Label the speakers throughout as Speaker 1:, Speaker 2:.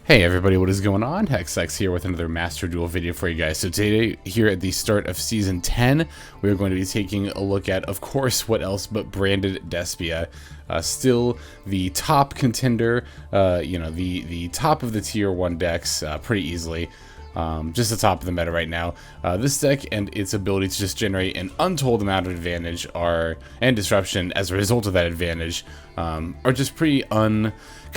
Speaker 1: Hey everybody, what is going on? Maxx here with another Master Duel video for you guys. So today, here at the start of Season 10, we are going to be taking a look at, of course, what else but branded Despia. Still the top contender, the top of the Tier 1 decks pretty easily. Just the top of the meta right now. This deck and its ability to just generate an untold amount of advantage and disruption as a result of that advantage are just pretty kind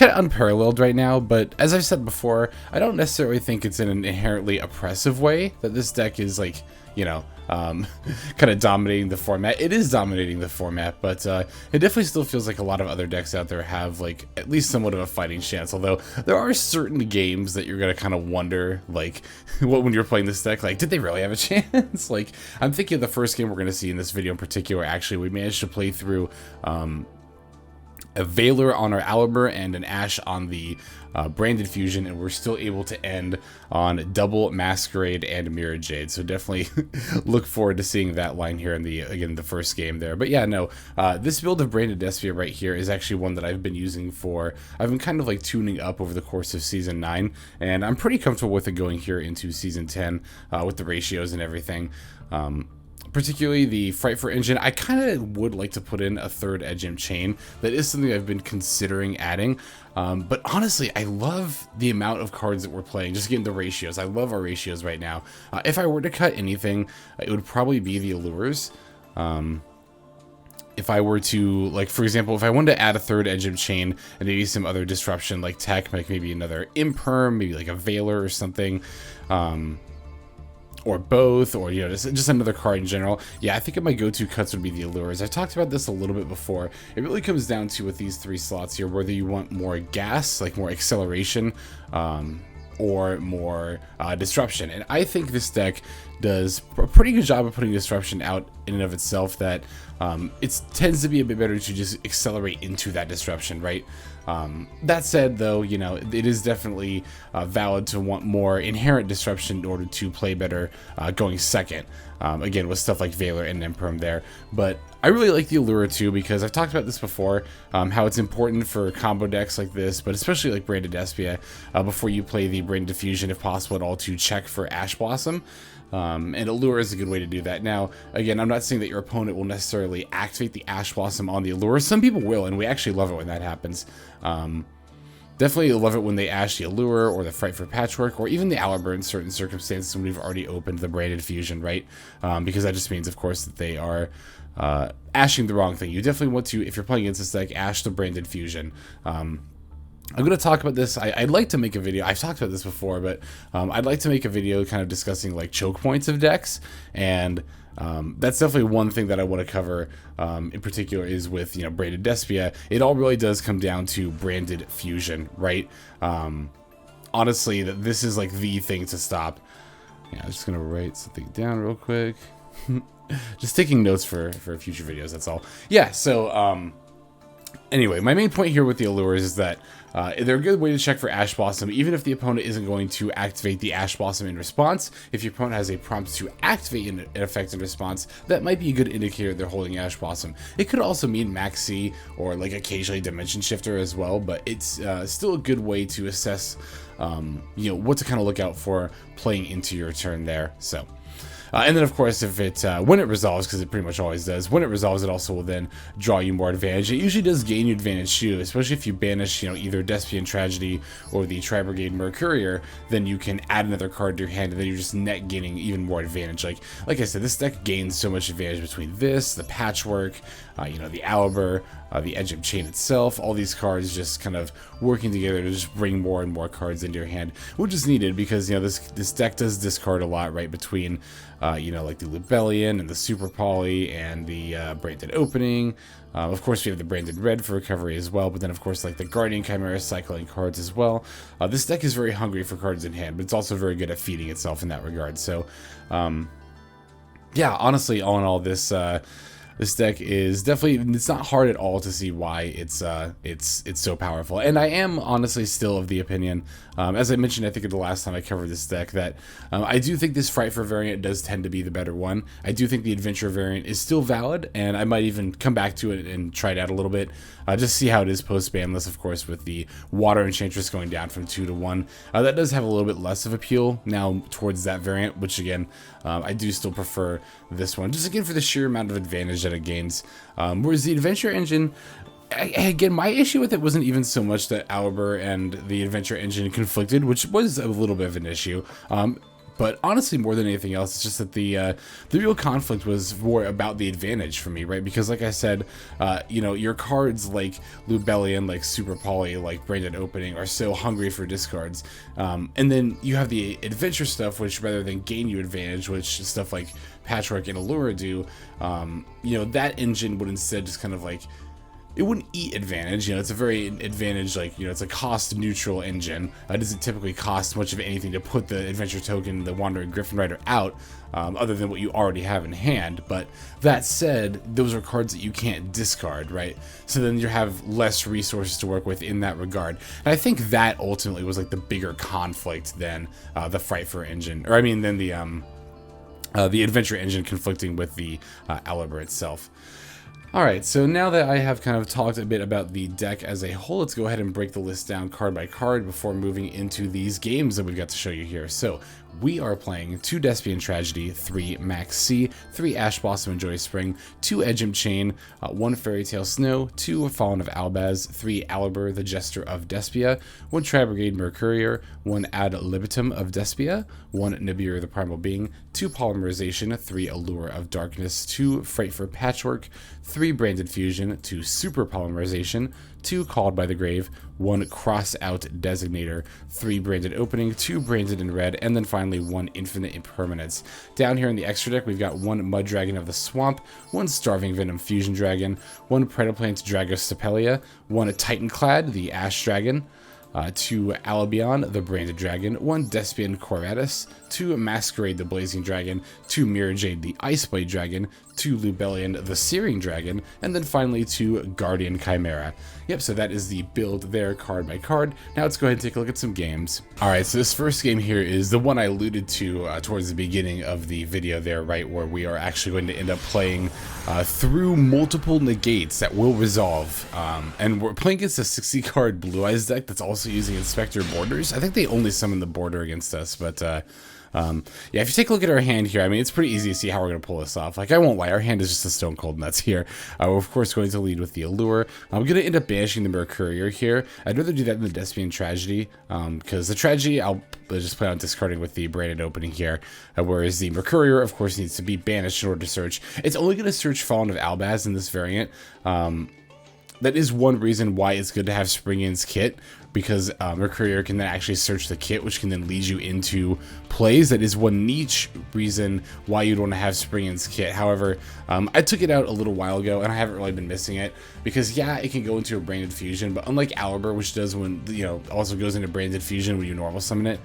Speaker 1: of unparalleled right now. But as I've said before, I don't necessarily think it's in an inherently oppressive way that this deck is like, kind of dominating the format. It is dominating the format, but it definitely still feels like a lot of other decks out there have like at least somewhat of a fighting chance. Although there are certain games that you're gonna kind of wonder, like, when you're playing this deck, like, did they really have a chance? Like, I'm thinking of the first game we're gonna see in this video in particular. Actually, we managed to play through a Valor on our Aluber and an Ashe on the branded fusion, and we're still able to end on double Masquerade and Mirrorjade. So definitely look forward to seeing that line here in the first game there. But yeah, no, this build of branded Despia right here is actually one that I've been using I've been kind of like tuning up over the course of Season 9, and I'm pretty comfortable with it going here into Season 10 with the ratios and everything. Particularly the Frightfur engine. I kind of would like to put in a third Edge Imp Chain. That is something I've been considering adding. But honestly, I love the amount of cards that we're playing. Just getting the ratios. I love our ratios right now. If I were to cut anything, it would probably be the Allures. If I were to, like, for example, if I wanted to add a third Edge Imp Chain and maybe some other disruption like tech, like maybe another Imperm, maybe like a Valor or something, or both, or just another card in general. Yeah, I think my go-to cuts would be the Allures. I've talked about this a little bit before. It really comes down to, with these three slots here, whether you want more gas, like more acceleration, or more disruption. And I think this deck does a pretty good job of putting disruption out in and of itself. That it tends to be a bit better to just accelerate into that disruption, right? That said, though, it is definitely valid to want more inherent disruption in order to play better going second. Again, with stuff like Valor and Imperm there. But I really like the Allure too, because I've talked about this before, how it's important for combo decks like this, but especially like branded Despia, before you play the branded fusion, if possible at all, to check for Ash Blossom. And Allure is a good way to do that. Now, again, I'm not saying that your opponent will necessarily activate the Ash Blossom on the Allure. Some people will, and we actually love it when that happens. Definitely love it when they Ash the Allure or the Frightfur Patchwork or even the Aluber in certain circumstances when we've already opened the branded fusion, right? Because that just means, of course, that they are ashing the wrong thing. You definitely want to, if you're playing against this deck, ash the branded fusion. I'm going to talk about this. I'd like to make a video. I've talked about this before, but I'd like to make a video kind of discussing like choke points of decks, and that's definitely one thing that I want to cover in particular is with branded Despia. It all really does come down to branded fusion, right? Honestly, this is like the thing to stop. Yeah, I'm just gonna write something down real quick. Just taking notes for future videos. That's all. Yeah. So anyway, my main point here with the Allures is that they're a good way to check for Ash Blossom, even if the opponent isn't going to activate the Ash Blossom in response. If your opponent has a prompt to activate an effect in response, that might be a good indicator they're holding Ash Blossom. It could also mean Maxx or like occasionally Dimension Shifter as well, but it's still a good way to assess, what to kind of look out for playing into your turn there. So. And then, of course, if when it resolves, because it pretty much always does, when it resolves, it also will then draw you more advantage. It usually does gain you advantage too, especially if you banish, either Despain Tragedy or the Tri-Brigade Mercourier. Then you can add another card to your hand, and then you're just net gaining even more advantage. Like I said, this deck gains so much advantage between this, the Patchwork, the Aluber, the Edge Imp Chain itself. All these cards just kind of working together to just bring more and more cards into your hand, which is needed because this deck does discard a lot, right, between like the Lubellion and the Super Poly and the branded opening. Of course, we have the branded red for recovery as well, but then of course like the Guardian Chimera cycling cards as well. This deck is very hungry for cards in hand, but it's also very good at feeding itself in that regard. So yeah, honestly, all in all, this This deck is definitely, it's not hard at all to see why it's so powerful. And I am honestly still of the opinion, as I mentioned, I think the last time I covered this deck, that I do think this Frightfur variant does tend to be the better one. I do think the Adventure variant is still valid, and I might even come back to it and try it out a little bit, just see how it is post-banless, of course, with the Water Enchantress going down from 2 to 1. That does have a little bit less of appeal now towards that variant, which again, I do still prefer this one, just again for the sheer amount of advantage that it gains. Whereas the Adventure Engine, again, my issue with it wasn't even so much that Aluber and the Adventure Engine conflicted, which was a little bit of an issue. But honestly, more than anything else, it's just that the real conflict was more about the advantage for me, right? Because like I said, you know, your cards like Lubellion, like Super Poly, like Branded Opening are so hungry for discards. And then you have the adventure stuff, which rather than gain you advantage, which stuff like Patchwork and Allure do, you know, that engine would instead just kind of like, it wouldn't eat advantage, you know, it's a very advantage, like, you know, it's a cost neutral engine. It doesn't typically cost much of anything to put the adventure token, the Wandering Griffin Rider, out, other than what you already have in hand. But that said, those are cards that you can't discard, right? So then you have less resources to work with in that regard. And I think that ultimately was like the bigger conflict than the Frightfur engine, or I mean, than the adventure engine conflicting with the Aluber itself. Alright, so now that I have kind of talked a bit about the deck as a whole, let's go ahead and break the list down card by card before moving into these games that we've got to show you here. So, we are playing 2 Despain Tragedy, 3 Maxx, 3 Ash Blossom and Joyous Spring, 2 Edge Imp Chain, 1 Fairy Tale Snow, 2 Fallen of Albaz, 3 Aluber, the Jester of Despia, 1 Tri-Brigade Mercourier, 1 Ad Libitum of Despia, 1 Nibiru the Primal Being, 2 Polymerization, 3 Allure of Darkness, 2 Frightfur Patchwork, 3 Branded Fusion, 2 Super Polymerization, 2 Called by the Grave, 1 Crossout Desginator, 3 Branded Opening, 2 Branded in Red, and then finally 1 Infinite Impermanence. Down here in the extra deck, we've got 1 Mudragon of the Swamp, 1 Starving Venom Fusion Dragon, 1 Predaplant Dragostepelia, 1 Titanklad the Ash Dragon, 2 Albion, the Branded Dragon, 1 Despian Quaretits, 2 Masquerade, the Blazing Dragon, 2 Mirrorjade, the Iceblade Dragon, 2 Lubellion, the Searing Dragon, and then finally 2 Guardian Chimera. Yep, so that is the build there, card by card. Now let's go ahead and take a look at some games. Alright, so this first game here is the one I alluded to towards the beginning of the video there, right, where we are actually going to end up playing through multiple negates that will resolve. And we're playing against a 60-card Blue Eyes deck that's also using Inspector Borders. I think they only summon the border against us, but yeah, if you take a look at our hand here, I mean, it's pretty easy to see how we're going to pull this off. Like, I won't lie, our hand is just a stone cold nuts here. We're, of course, going to lead with the Allure. I'm going to end up banishing the Mercourier here. I'd rather do that than the Despian Tragedy, because the Tragedy, I'll just plan on discarding with the Branded Opening here, whereas the Mercourier, of course, needs to be banished in order to search. It's only going to search Fallen of Albaz in this variant. That is one reason why it's good to have Spring-In's kit, because Mercourier can then actually search the kit, which can then lead you into plays. That is one niche reason why you'd want to have Spring-In's kit. However, I took it out a little while ago, and I haven't really been missing it, because yeah, it can go into a Branded Fusion, but unlike Aluber, which does when, you know, also goes into Branded Fusion when you normal summon it,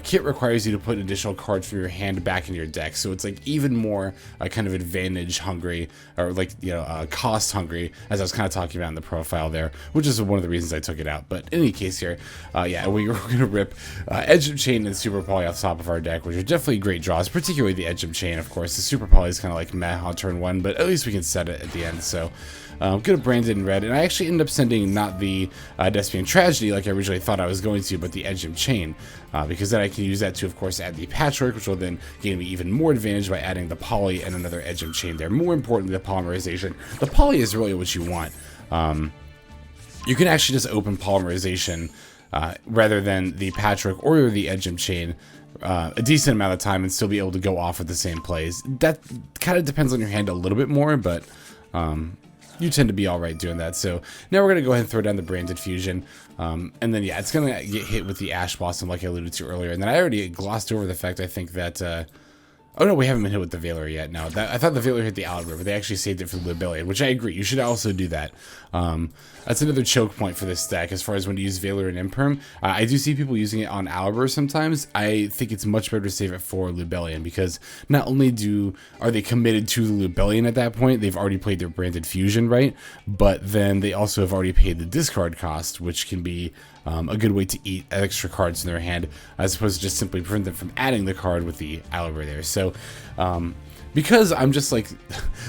Speaker 1: kit requires you to put additional cards from your hand back in your deck, so it's like even more kind of advantage hungry, or like, you know, cost hungry, as I was kind of talking about in the profile there, which is one of the reasons I took it out. But in any case here, yeah, we're going to rip Edge Imp Chain and Super Poly off the top of our deck, which are definitely great draws, particularly the Edge Imp Chain, of course. The Super Poly is kind of like meh on turn 1, but at least we can set it at the end. So I'm going to brand it in red, and I actually ended up sending not the Despain Tragedy like I originally thought I was going to, but the Edge Imp Chain, because then I can use that to, of course, add the Patchwork, which will then gain me even more advantage by adding the Poly and another Edge Imp Chain there. More importantly, the Polymerization. The Poly is really what you want. You can actually just open Polymerization rather than the Patchwork or the Edge Imp Chain a decent amount of time and still be able to go off with the same plays. That kind of depends on your hand a little bit more, but you tend to be alright doing that. So now we're going to go ahead and throw down the Branded Fusion. And then, yeah, it's going to get hit with the Ash Blossom like I alluded to earlier. And then I already glossed over the fact, I think, that Oh no, we haven't been hit with the Veiler yet. No, I thought the Veiler hit the Albion, but they actually saved it for the Lubellion, which I agree. You should also do that. That's another choke point for this deck as far as when to use Veiler and Imperm. I do see people using it on Aluber sometimes. I think it's much better to save it for Lubellion because not only are they committed to the Lubellion at that point, they've already played their Branded Fusion, right? But then they also have already paid the discard cost, which can be a good way to eat extra cards in their hand, as opposed to just simply prevent them from adding the card with the Aluber there. So, because I'm just like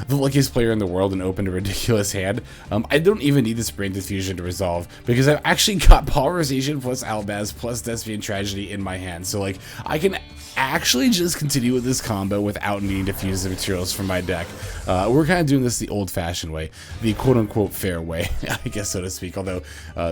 Speaker 1: the luckiest player in the world and opened a ridiculous hand, I don't even need this Branded Fusion to resolve because I've actually got Polymerization plus Albaz plus Despain Tragedy in my hand. So like I can actually just continue with this combo without needing to fuse the materials from my deck. We're kind of doing this the old-fashioned way, the quote-unquote fair way, I guess, so to speak, although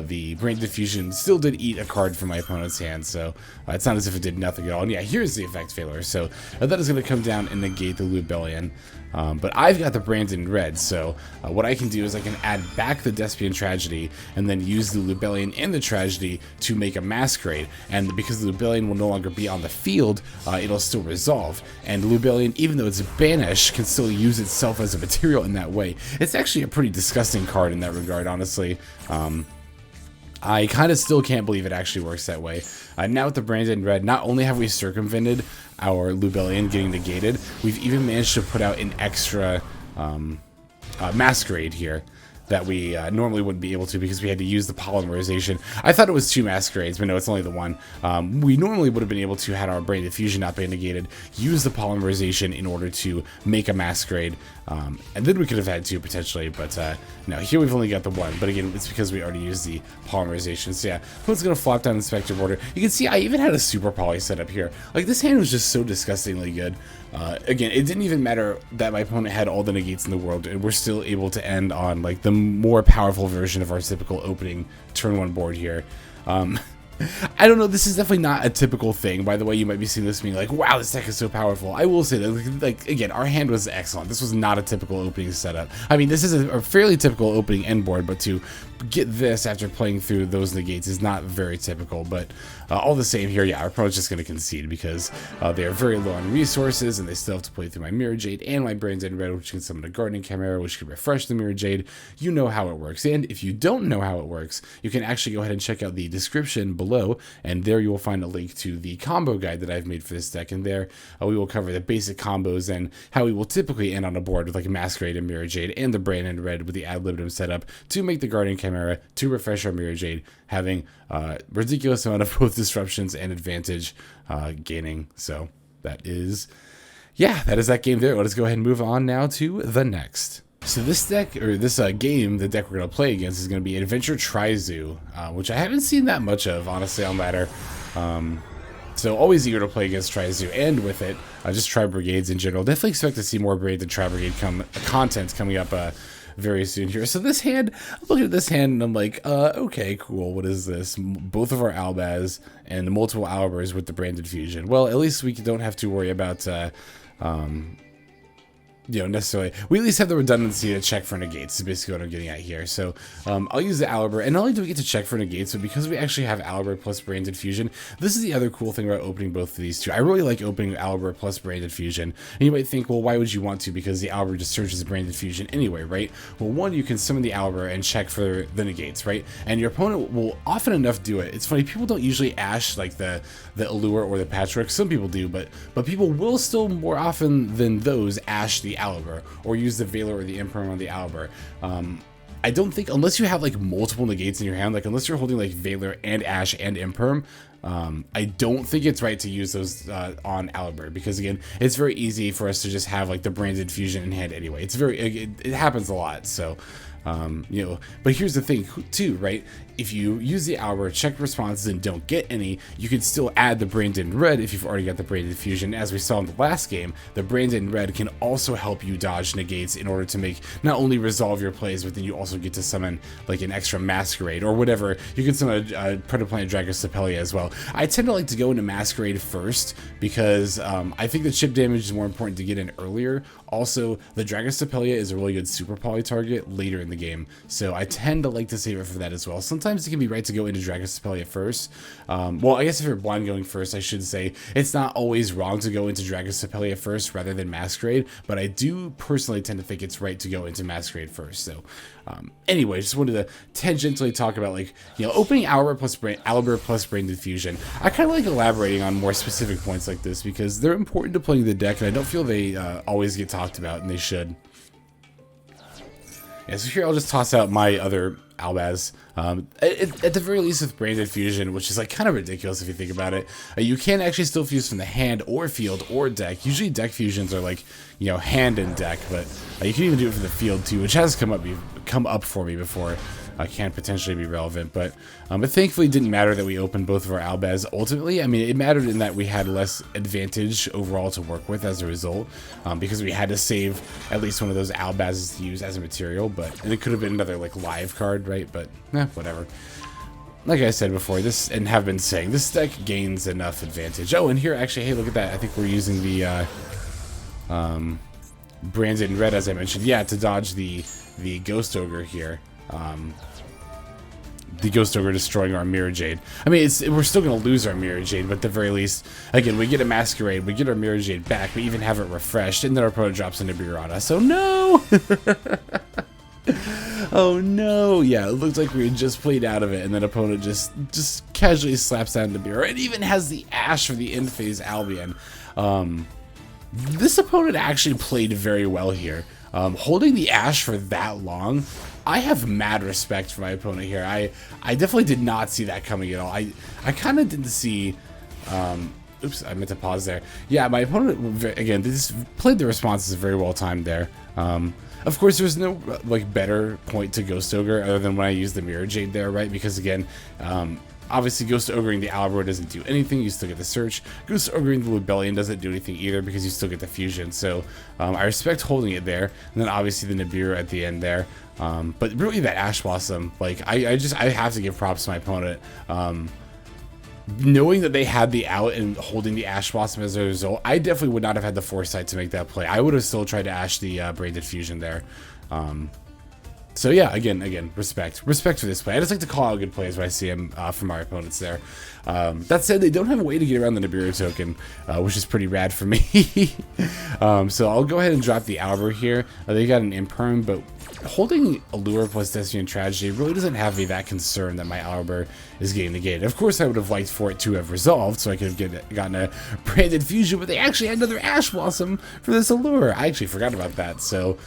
Speaker 1: the Branded Fusion still did eat a card from my opponent's hand, so it's not as if it did nothing at all. And yeah, here's the effect failure, so that is going to come down and negate the Lubellion. But I've got the Branded in red, so what I can do is I can add back the Despian Tragedy and then use the Lubellion and the Tragedy to make a Masquerade. And because the Lubellion will no longer be on the field, it'll still resolve. And Lubellion, even though it's banished, can still use itself as a material in that way. It's actually a pretty disgusting card in that regard, honestly. I kind of still can't believe it actually works that way. Now with the Branded in red, not only have we circumvented our Lubellion getting negated, we've even managed to put out an extra Masquerade here that we normally wouldn't be able to because we had to use the Polymerization. I thought it was 2 Masquerades, but no, it's only the one. We normally would have been able to, had our Branded Fusion not been negated, use the Polymerization in order to make a Masquerade, and then we could have had 2 potentially, but no, here we've only got the 1, but again, it's because we already used the Polymerization. So yeah, it's going to flop down Inspector Border. You can see I even had a Super Poly set up here. Like, this hand was just so disgustingly good. Again, it didn't even matter that my opponent had all the negates in the world, and we're still able to end on like the more powerful version of our typical opening turn 1 board here. I don't know, this is definitely not a typical thing. By the way, you might be seeing this being like, wow, this deck is so powerful. I will say that, like, again, our hand was excellent. This was not a typical opening setup. I mean, this is a fairly typical opening end board, but to get this after playing through those negates is not very typical. But all the same here, yeah, our opponent's just going to concede because they are very low on resources, and they still have to play through my Mirrorjade and my Branded in red, which can summon a Guardian Chimera, which can refresh the Mirrorjade. You know how it works. And if you don't know how it works, you can actually go ahead and check out the description below, and there you will find a link to the combo guide that I've made for this deck. And there we will cover the basic combos and how we will typically end on a board with like a Masquerade and Mirrorjade and the Branded in red with the Ad Libitum setup to make the Guardian Chimera to refresh our Mirrorjade, having ridiculous amount of both disruptions and advantage gaining. So that is, yeah, that is that game there. Let us go ahead and move on now to the next. So this deck, or this game, the deck we're going to play against is going to be Adventure Tri-Zoo, which I haven't seen that much of, honestly, on ladder. So always eager to play against Tri-Zoo, and with it, just Tri-Brigades in general. Definitely expect to see more Branded Tri-Brigade content coming up very soon here. So this hand, I'm looking at this hand and I'm like, okay, cool, what is this? Both of our Albaz and multiple Alubers with the Branded Fusion. Well, at least we don't have to worry about you know, necessarily, we at least have the redundancy to check for negates, is basically what I'm getting at here. So I'll use the Aluber, and not only do we get to check for negates, but because we actually have Aluber plus Branded Fusion, this is the other cool thing about opening both of these two. I really like opening Aluber plus Branded Fusion, and you might think, well, why would you want to? Because the Aluber just searches Branded Fusion anyway, right? Well, one, you can summon the Aluber and check for the negates, right? And your opponent will often enough do it. It's funny, people don't usually ash like the Allure or the Patchwork. Some people do, but people will still more often than those ash the Aluber or use the Veiler or the Imperm on the Aluber. I don't think, unless you have like multiple negates in your hand, like unless you're holding like Veiler and Ash and Imperm, I don't think it's right to use those on Aluber, because again, it's very easy for us to just have like the Branded Fusion in hand anyway. It's very, it happens a lot, so you know, but here's the thing too, right? If you use the Aluber, check responses, and don't get any, you can still add the Branded in red if you've already got the Branded Fusion. As we saw in the last game, the Branded in red can also help you dodge negates in order to make not only resolve your plays, but then you also get to summon like an extra Masquerade or whatever. You can summon a Predaplant Dragostepelia as well. I tend to like to go into Masquerade first because I think the chip damage is more important to get in earlier. Also, the Dragostepelia is a really good Super Poly target later in in the game, so I tend to like to save it for that as well. Sometimes it can be right to go into Dragostepelia first. Well, I guess if you're blind going first, I should say it's not always wrong to go into Dragostepelia first rather than Masquerade, but I do personally tend to think it's right to go into Masquerade first. So anyway, just wanted to tangentially talk about, like, you know, opening Aluber plus Brain Diffusion. I kind of like elaborating on more specific points like this because they're important to playing the deck, and I don't feel they always get talked about, and they should. Yeah, so here I'll just toss out my other Albaz. At the very least with Brain Diffusion, which is like kind of ridiculous if you think about it, you can actually still fuse from the hand or field or deck. Usually deck fusions are like, you know, hand and deck, but you can even do it from the field too, which has come up for me before. Can potentially be relevant, but thankfully it didn't matter that we opened both of our Albaz ultimately. I mean, it mattered in that we had less advantage overall to work with as a result, because we had to save at least one of those Albazes to use as a material, and it could have been another like live card, right? But whatever. Like I said before, and have been saying, this deck gains enough advantage. Oh, and here actually, hey, look at that. I think we're using the branded in red, as I mentioned, yeah, to dodge the Ghost Ogre here. The Ghost Ogre destroying our Mirrorjade. I mean, we're still going to lose our Mirrorjade, but at the very least, again, we get a Masquerade, we get our Mirrorjade back, we even have it refreshed, and then our opponent drops a Nibiru on us. So no! Oh no! Yeah, it looks like we had just played out of it, and then opponent just casually slaps down Nibiru. It even has the Ash for the end phase Albion. This opponent actually played very well here. Holding the Ash for that long, I have mad respect for my opponent here. I definitely did not see that coming at all. I kind of didn't see... oops, I meant to pause there. Yeah, my opponent, again, this played the responses very well timed there. Of course, there's no like better point to Ghost Ogre other than when I use the Mirrorjade there, right? Because again, obviously Ghost Ogring the Albion doesn't do anything, you still get the search. Ghost Ogring the Lubellion doesn't do anything either because you still get the fusion. So I respect holding it there. And then obviously the Nibiru at the end there. But really that Ash Blossom, like I have to give props to my opponent. Knowing that they had the out and holding the Ash Blossom as a result, I definitely would not have had the foresight to make that play. I would have still tried to Ash the Braided Fusion there. So yeah, again, respect for this play. I just like to call out good plays when I see them from our opponents there. That said, they don't have a way to get around the Nibiru token, which is pretty rad for me. So I'll go ahead and drop the Albion here. They got an Imperm, but holding Allure plus Despain Tragedy really doesn't have me that concerned that my Albion is getting negated. Of course, I would have liked for it to have resolved, so I could have gotten a branded fusion, but they actually had another Ash Blossom for this Allure. I actually forgot about that, so...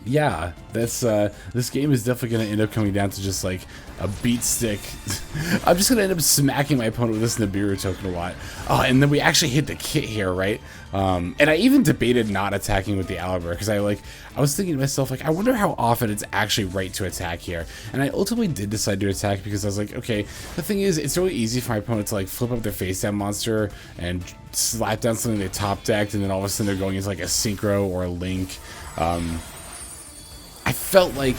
Speaker 1: yeah, that's this game is definitely going to end up coming down to just like a beat stick. I'm just going to end up smacking my opponent with this Nibiru token a lot. Oh, and then we actually hit the kit here, right? And I even debated not attacking with the Albion because I was thinking to myself, like, I wonder how often it's actually right to attack here. And I ultimately did decide to attack because I was like, okay, the thing is, it's really easy for my opponent to like flip up their face down monster and slap down something they top decked, and then all of a sudden they're going into like a Synchro or a Link. I felt like,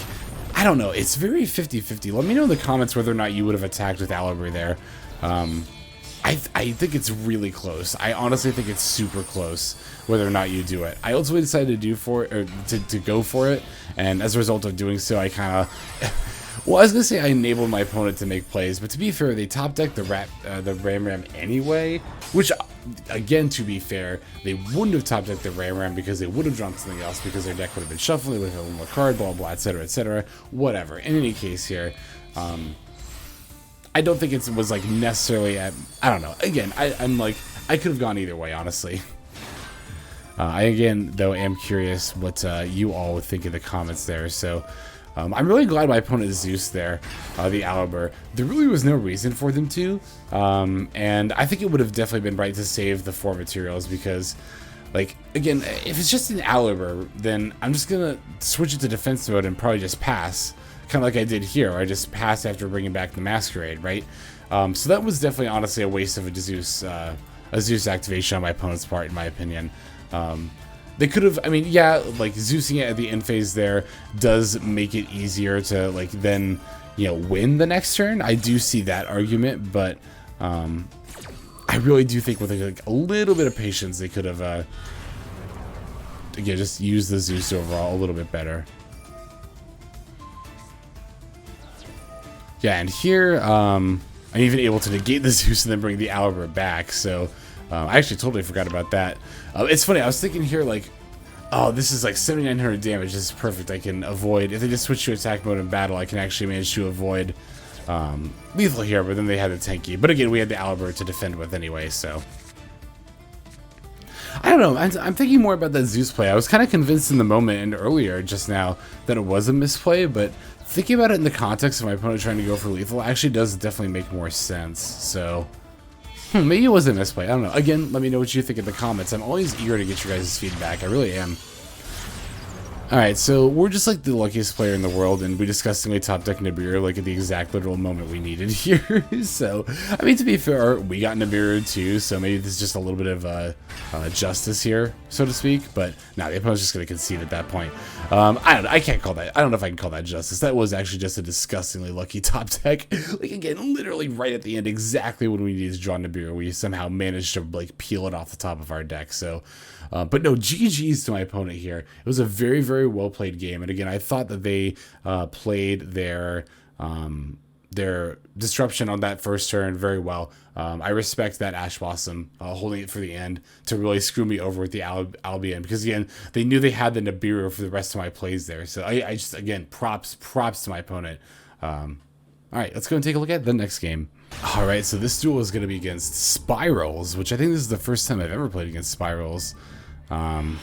Speaker 1: I don't know, it's very 50-50. Let me know in the comments whether or not you would have attacked with Aluber there. I think it's really close. I honestly think it's super close whether or not you do it. I ultimately decided to go for it, and as a result of doing so, I kind of... Well, I was going to say I enabled my opponent to make plays, but to be fair, they top decked the Ram anyway, which, again, to be fair, they wouldn't have top decked the Ram because they would have drawn something else because their deck would have been shuffled, they would have had one more card, blah, blah, etc., whatever. In any case here, I don't think it was, like, necessarily at... I don't know. Again, I'm like, I could have gone either way, honestly. I, again, though, am curious what you all would think in the comments there, so... I'm really glad my opponent is Zeus there, the Aluber. There really was no reason for them to, and I think it would have definitely been right to save the 4 materials because, like, again, if it's just an Aluber, then I'm just going to switch it to defense mode and probably just pass, kind of like I did here, where I just passed after bringing back the Masquerade, right? So that was definitely, honestly, a waste of a Zeus activation on my opponent's part, in my opinion. They could have, I mean, yeah, like, Zeusing it at the end phase there does make it easier to, like, then, you know, win the next turn. I do see that argument, but I really do think with, like, a little bit of patience, they could have, again, just used the Zeus overall a little bit better. Yeah, and here, I'm even able to negate the Zeus and then bring the Aluber back, so I actually totally forgot about that. It's funny, I was thinking here, like, oh, this is like 7,900 damage, this is perfect. I can avoid, if they just switch to attack mode in battle, I can actually manage to avoid lethal here, but then they had the tanky. But again, we had the Albion to defend with anyway, so. I don't know, I'm thinking more about that Zeus play. I was kind of convinced in the moment and earlier just now that it was a misplay, but thinking about it in the context of my opponent trying to go for lethal actually does definitely make more sense, so. Maybe it was a misplay, I don't know. Again, let me know what you think in the comments. I'm always eager to get your guys' feedback, I really am. Alright, so we're just like the luckiest player in the world, and we disgustingly top deck Nibiru like at the exact literal moment we needed here. So, I mean, to be fair, we got Nibiru too, so maybe this is just a little bit of justice here, so to speak. But no, the opponent's just going to concede at that point. I don't know, I can't call that, I don't know if I can call that justice. That was actually just a disgustingly lucky top deck. Like, again, literally right at the end, exactly when we needed to draw Nibiru, we somehow managed to, like, peel it off the top of our deck, so. But no, GG's to my opponent here. It was a very, very well played game. And again, I thought that they played their disruption on that first turn very well. I respect that Ash Blossom holding it for the end to really screw me over with the Albion. Because again, they knew they had the Nibiru for the rest of my plays there. So I just, again, props to my opponent. Alright, let's go and take a look at the next game. Alright, so this duel is going to be against Spirals, which I think this is the first time I've ever played against Spirals. Yeah,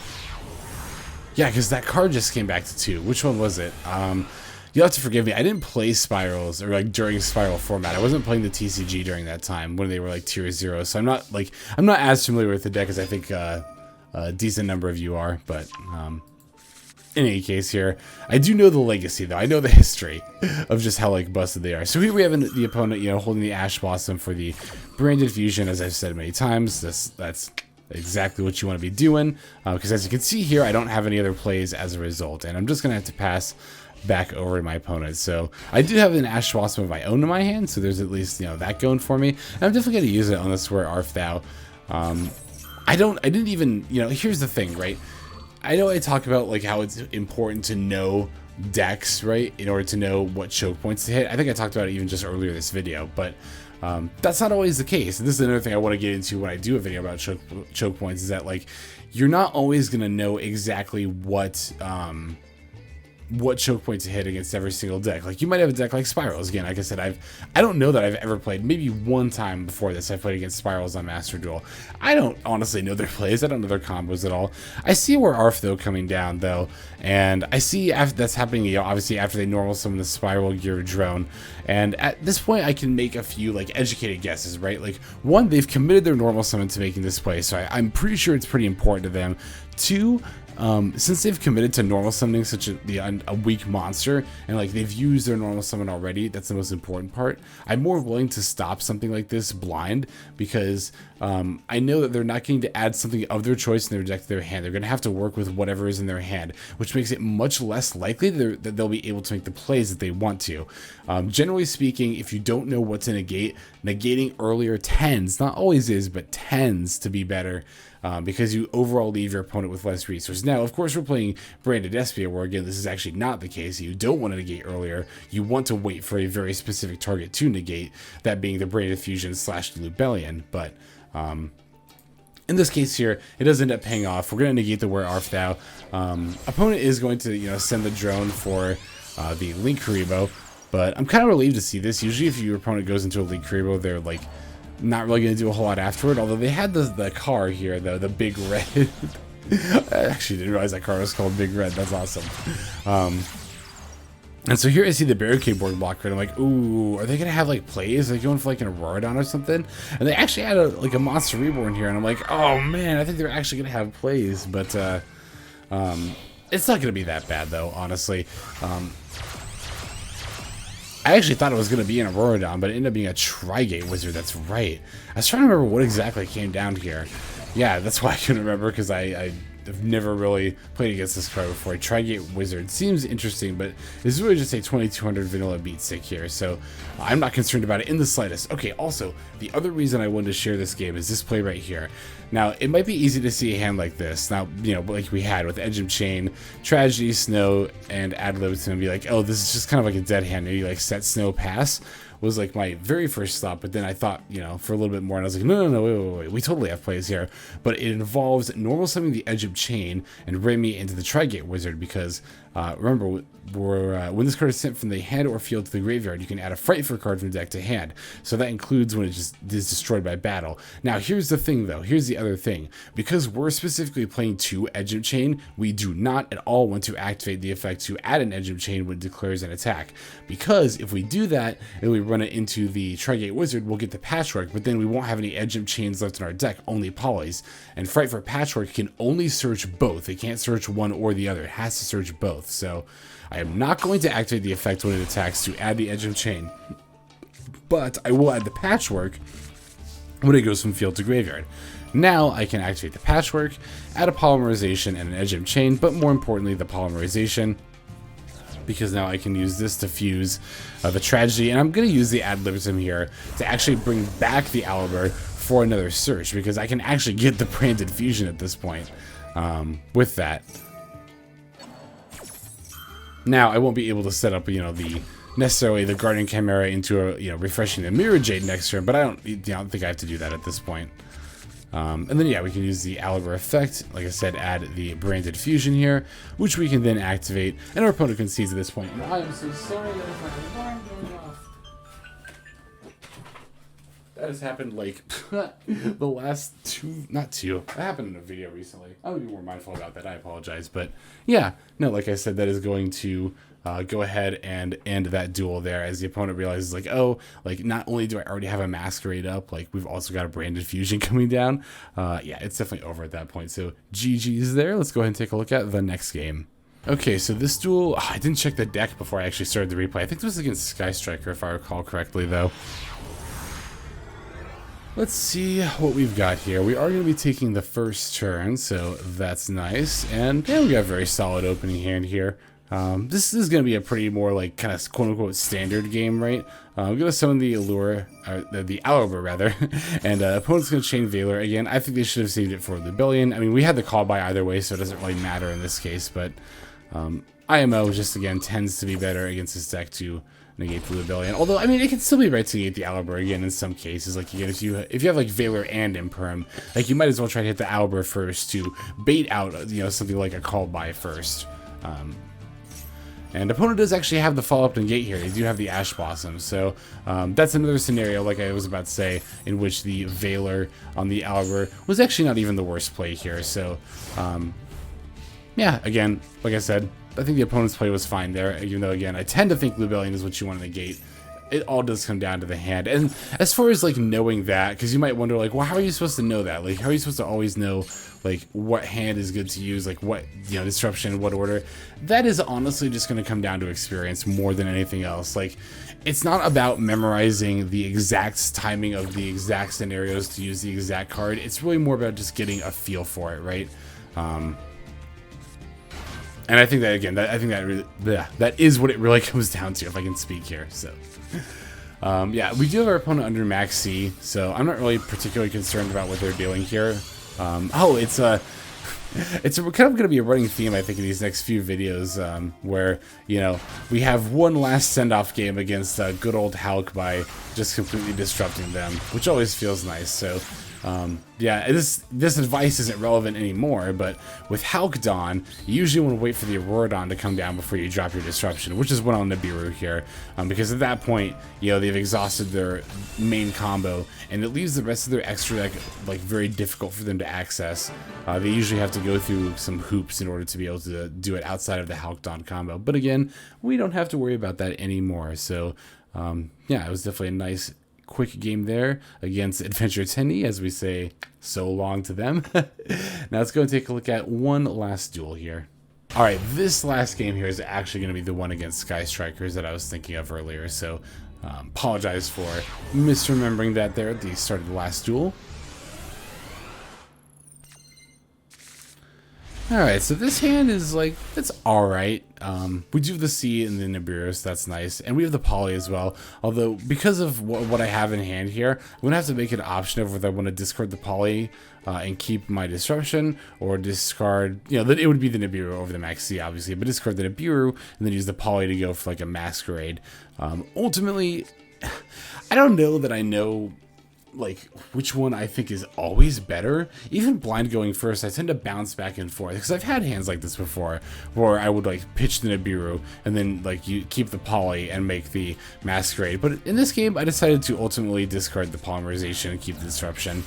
Speaker 1: because that card just came back to 2. Which one was it? You'll have to forgive me. I didn't play Spirals, or like during Spiral format. I wasn't playing the TCG during that time when they were like tier 0. So I'm not as familiar with the deck as I think a decent number of you are. But in any case here, I do know the legacy though. I know the history of just how like busted they are. So here we have the opponent, you know, holding the Ash Blossom for the Branded Fusion, as I've said many times. That's exactly what you want to be doing, because as you can see here, I don't have any other plays as a result, and I'm just gonna have to pass back over to my opponent. So I do have an Ash Blossom of my own in my hand, so there's at least, you know, that going for me, and I'm definitely gonna use it on this where Arf Thou. I didn't even, you know, here's the thing, right? I know I talk about like how it's important to know decks, right, in order to know what choke points to hit. I think I talked about it even just earlier this video, but that's not always the case. And this is another thing I want to get into when I do a video about choke points, is that like you're not always going to know exactly what choke point to hit against every single deck. Like, you might have a deck like Spirals. Again, like I said, I don't know that I've ever played, maybe one time before this I played against Spirals on Master Duel. I don't honestly know their plays, I don't know their combos at all. I see where Arf though coming down though, and I see after that's happening, you know, obviously after they normal summon the Spiral Gear Drone, and at this point I can make a few like educated guesses, right? Like, one, they've committed their normal summon to making this play, so I'm pretty sure it's pretty important to them. Two, since they've committed to normal summoning such a weak monster, and like they've used their normal summon already, that's the most important part. I'm more willing to stop something like this blind, because I know that they're not going to add something of their choice in their deck to their hand. They're going to have to work with whatever is in their hand, which makes it much less likely that they'll be able to make the plays that they want to. Generally speaking, if you don't know what to negate, negating earlier tends, not always is, but tends to be better. Because you overall leave your opponent with less resources. Now, of course, we're playing Branded Despia, where again, this is actually not the case. You don't want to negate earlier. You want to wait for a very specific target to negate, that being the Branded Fusion / Lubellion. But in this case here, it does end up paying off. We're going to negate the Where Arf Thou. Opponent is going to, you know, send the drone for the Link Karibo, but I'm kind of relieved to see this. Usually, if your opponent goes into a Link Karibo, they're like not really going to do a whole lot afterward, although they had the car here though, the Big Red. I actually didn't realize that car was called Big Red. That's awesome. And so here I see the barricade board blocker, and I'm like, ooh, are they going to have like plays? Are they going for like an Auroradon or something? And they actually had like a Monster Reborn here, and I'm like, oh man, I think they're actually going to have plays, but it's not going to be that bad though, honestly. I actually thought it was going to be an Auroradon, but it ended up being a Tri-Gate Wizard. That's right. I was trying to remember what exactly came down here. Yeah, that's why I couldn't remember, because I I've never really played against this card before. Tri-Brigade Wizard seems interesting, but it's really just a 2200 vanilla beat stick here, so I'm not concerned about it in the slightest. Okay, also, the other reason I wanted to share this game is this play right here. Now, it might be easy to see a hand like this. Now, you know, like we had with Edge Imp Chain, Tragedy, Snow, and Ad Libitum, and be like, oh, this is just kind of like a dead hand. Maybe like set Snow pass was like my very first thought, but then I thought, you know, for a little bit more, and I was like, no, wait, we totally have plays here. But it involves normal summoning the Edge Imp Chain and bring me into the Tri-Brigade Wizard, because remember, when this card is sent from the hand or field to the graveyard, you can add a Frightfur card from deck to hand. So that includes when it just is destroyed by battle. Now, here's the thing, though. Here's the other thing. Because we're specifically playing 2 Edge Imp Chain, we do not at all want to activate the effect to add an Edge Imp Chain when it declares an attack. Because if we do that, and we run it into the Tri-Brigade Wizard, we'll get the Patchwork, but then we won't have any Edge Imp Chains left in our deck, only Polys. And Frightfur Patchwork can only search both. It can't search one or the other. It has to search both. So I am not going to activate the effect when it attacks to add the Edge Imp Chain, but I will add the Patchwork when it goes from field to graveyard. Now I can activate the Patchwork, add a Polymerization and an Edge Imp Chain, but more importantly the Polymerization, because now I can use this to fuse the Tragedy, and I'm going to use the Ad Libitum here to actually bring back the Aluber for another search, because I can actually get the branded fusion at this point with that. Now, I won't be able to set up, you know, necessarily the Guardian Chimera into a, you know, refreshing the Mirrorjade next turn, but I don't think I have to do that at this point. And then, yeah, we can use the Aluber effect. Like I said, add the branded fusion here, which we can then activate, and our opponent concedes at this point. I am so sorry that is my alarm going off. That has happened like the last that happened in a video recently. I'll be more mindful about that. I apologize. But yeah, no, like I said, that is going to go ahead and end that duel there, as the opponent realizes, like, oh, like, not only do I already have a Masquerade up, like, we've also got a branded fusion coming down. Yeah, it's definitely over at that point. So GG's there. Let's go ahead and take a look at the next game. Okay, so this duel, I didn't check the deck before I actually started the replay. I think this was against Sky Striker, if I recall correctly, though. Let's see what we've got here. We are going to be taking the first turn, so that's nice. And yeah, we got a very solid opening hand here. This is going to be a pretty more like kind of quote-unquote standard game, right? I'm going to summon the Allure, the Aluber rather, and opponent's going to chain Valor. Again, I think they should have saved it for Lubellion. I mean, we had the call by either way, so it doesn't really matter in this case, but IMO just, again, tends to be better against this deck to negate the Lubellion. Although, I mean, it can still be right to negate the Aluber again in some cases. Like, again, if you have like Valor and Imperm, like, you might as well try to hit the Aluber first to bait out, you know, something like a call by first. And opponent does actually have the follow-up negate here. They do have the Ash Blossom, so that's another scenario, like I was about to say, in which the Valor on the Aluber was actually not even the worst play here. So, yeah, again, like I said, I think the opponent's play was fine there, even though, again, I tend to think Lubellion is what you want to negate. It all does come down to the hand. And as far as, like, knowing that, because you might wonder, like, well, how are you supposed to know that? Like, how are you supposed to always know, like, what hand is good to use, like, what, you know, disruption, what order? That is honestly just going to come down to experience more than anything else. Like, it's not about memorizing the exact timing of the exact scenarios to use the exact card. It's really more about just getting a feel for it, right? And I think that, again, that is what it really comes down to, if I can speak here. So, yeah, we do have our opponent under Maxx, so I'm not really particularly concerned about what they're doing here. Oh, it's kind of going to be a running theme, I think, in these next few videos, where, you know, we have one last send-off game against good old Hulk by just completely disrupting them, which always feels nice. So, yeah, this advice isn't relevant anymore, but with Hulkdon, you usually want to wait for the Auroradon to come down before you drop your disruption, which is what on Nibiru here, because at that point, you know, they've exhausted their main combo, and it leaves the rest of their extra deck, like, very difficult for them to access. They usually have to go through some hoops in order to be able to do it outside of the Hulkdon combo, but again, we don't have to worry about that anymore. So, yeah, it was definitely a nice quick game there against Adventure Tenny, as we say so long to them. Now let's go and take a look at one last duel here. Alright, this last game here is actually going to be the one against Sky Strikers that I was thinking of earlier, so apologize for misremembering that there at the start of the last duel. Alright, so this hand is like, it's alright. We do have the C in the Nibiru, so that's nice. And we have the Poly as well. Although, because of what I have in hand here, I'm going to have to make an option of whether I want to discard the Poly and keep my Disruption, or discard, you know, it would be the Nibiru over the Maxx C, obviously, but discard the Nibiru and then use the Poly to go for like a Masquerade. Ultimately, I don't know that I know like which one I think is always better. Even blind going first, I tend to bounce back and forth because I've had hands like this before where I would like pitch the Nibiru and then like you keep the Poly and make the Masquerade. But in this game, I decided to ultimately discard the Polymerization and keep the Disruption.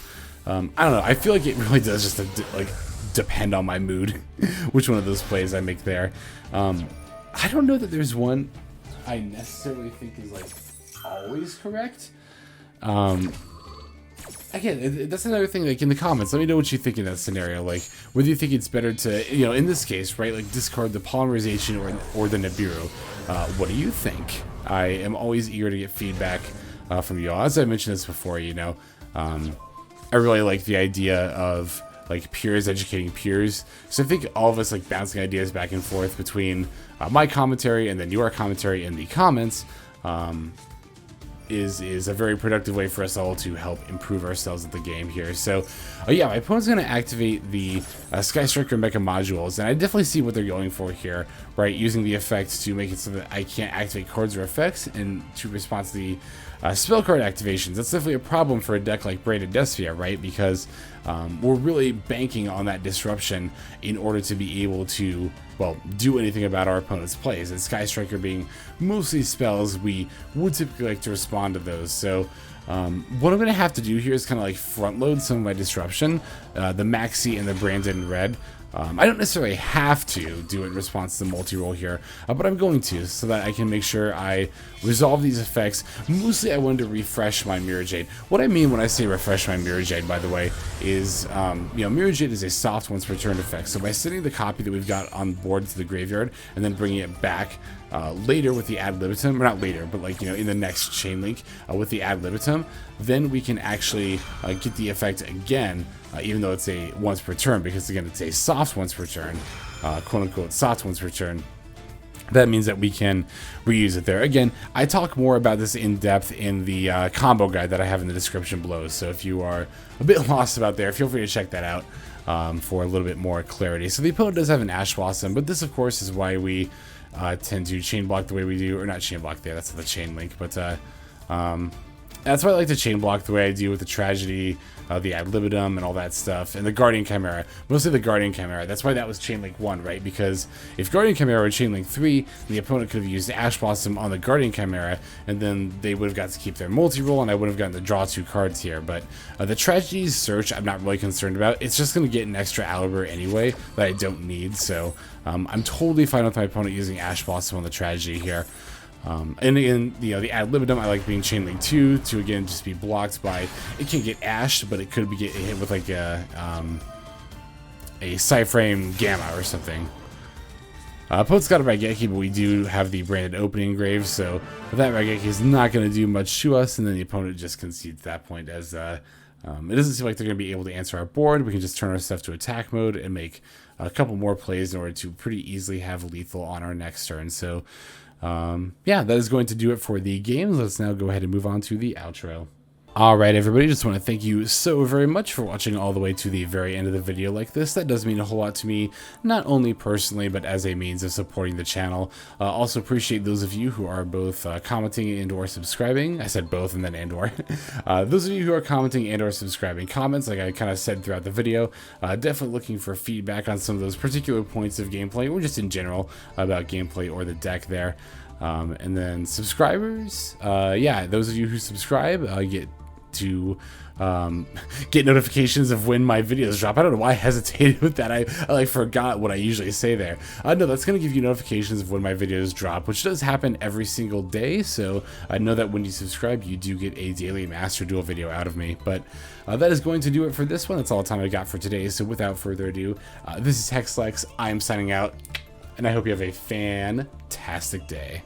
Speaker 1: I don't know. I feel like it really does just like depend on my mood, which one of those plays I make there. I don't know that there's one I necessarily think is like always correct. Again, that's another thing, like in the comments, let me know what you think in that scenario, like whether you think it's better to, you know, in this case, right, like discard the Polymerization or the Nibiru. What do you think? I am always eager to get feedback from you all. As I mentioned this before, you know, I really like the idea of like peers educating peers. So I think all of us like bouncing ideas back and forth between my commentary and then your commentary in the comments is a very productive way for us all to help improve ourselves at the game here. So yeah, my opponent's going to activate the Sky Striker Mecha modules, and I definitely see what they're going for here, right? Using the effects to make it so that I can't activate cards or effects and to respond to the spell card activations. That's definitely a problem for a deck like Branded Despia, right? Because we're really banking on that disruption in order to be able to, well, do anything about our opponent's plays. And Sky Striker being mostly spells, we would typically like to respond to those. So what I'm going to have to do here is kind of like front load some of my disruption, the Maxx C and the Branded in red. I don't necessarily have to do it in response to the multi-roll here, but I'm going to, so that I can make sure I resolve these effects. Mostly I wanted to refresh my Mirrorjade. What I mean when I say refresh my Mirrorjade, by the way, is, you know, Mirrorjade is a soft once per turn effect, so by sending the copy that we've got on board to the graveyard, and then bringing it back later with the Ad Libitum, or not later, but like, you know, in the next chain link with the Ad Libitum, then we can actually get the effect again, even though it's a once per turn, because again, it's a soft once per turn, quote unquote soft once per turn. That means that we can reuse it there. Again, I talk more about this in depth in the combo guide that I have in the description below. So if you are a bit lost about there, feel free to check that out for a little bit more clarity. So the opponent does have an Ash Blossom, but this of course is why we tend to chain block the way we do, or not chain block there, that's the chain link, but that's why I like to chain block the way I do with the Tragedy, the Ad Libitum, and all that stuff, and the Guardian Chimera. Mostly the Guardian Chimera. That's why that was chain link 1, right? Because if Guardian Chimera were chain link 3, the opponent could have used Ash Blossom on the Guardian Chimera, and then they would have got to keep their multi-roll, and I would have gotten to draw 2 cards here. But the Tragedy's Search, I'm not really concerned about. It's just going to get an extra Aluber anyway that I don't need, so I'm totally fine with my opponent using Ash Blossom on the Tragedy here. And again, you know, the Ad Libitum, I like being chain link 2 to again just be blocked by, it can get ashed, but it could be get hit with like a Psyframe Gamma or something. Opponent's got a Raigeki, but we do have the Branded Opening Grave, so that Raigeki is not going to do much to us, and then the opponent just concedes at that point, as it doesn't seem like they're going to be able to answer our board. We can just turn our stuff to attack mode and make a couple more plays in order to pretty easily have lethal on our next turn. So yeah, that is going to do it for the games. Let's now go ahead and move on to the outro. Alright everybody, just want to thank you so very much for watching all the way to the very end of the video like this. That does mean a whole lot to me, not only personally, but as a means of supporting the channel. Also appreciate those of you who are both commenting and or subscribing. I said both and then and or. Those of you who are commenting and or subscribing. Comments, like I kind of said throughout the video, definitely looking for feedback on some of those particular points of gameplay, or just in general about gameplay or the deck there. And then subscribers, yeah, those of you who subscribe get to get notifications of when my videos drop. I don't know why I hesitated with that. I like forgot what I usually say there. No, that's going to give you notifications of when my videos drop, which does happen every single day. So I know that when you subscribe, you do get a daily Master Duel video out of me. But that is going to do it for this one. That's all the time I got for today. So without further ado, this is Hexlex. I'm signing out, and I hope you have a fantastic day.